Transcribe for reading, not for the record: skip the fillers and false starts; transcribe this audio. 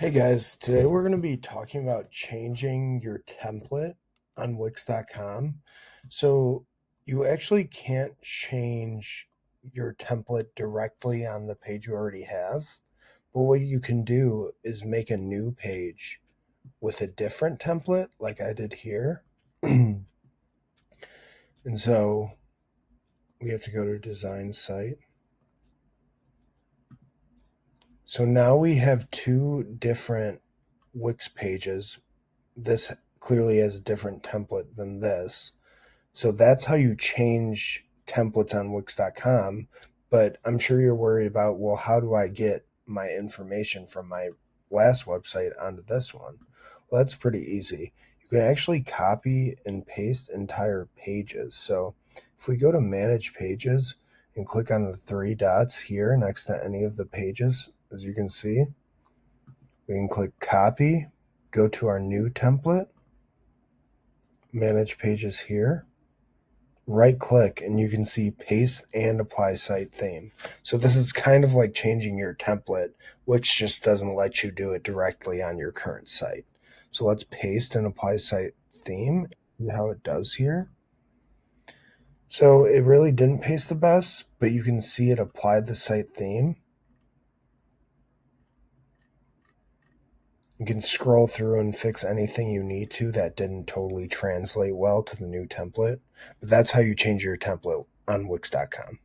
Hey guys, today we're going to be talking about changing your template on Wix.com. So you actually can't change your template directly on the page you already have, but what you can do is make a new page with a different template like I did here. And so we have to go to design site. So now we have two different Wix pages. This clearly has a different template than this. So that's how you change templates on Wix.com. But I'm sure you're worried about, well, how do I get my information from my last website onto this one? Well, that's pretty easy. You can actually copy and paste entire pages. So if we go to manage pages and click on the three dots here next to any of the pages, as you can see, we can click copy, go to our new template, manage pages here, right click, and you can see paste and apply site theme. So this is kind of like changing your template, which just doesn't let you do it directly on your current site. So let's paste and apply site theme, see how it does here. So it really didn't paste the best, but you can see it applied the site theme. You can scroll through and fix anything you need to that didn't totally translate well to the new template. But that's how you change your template on Wix.com.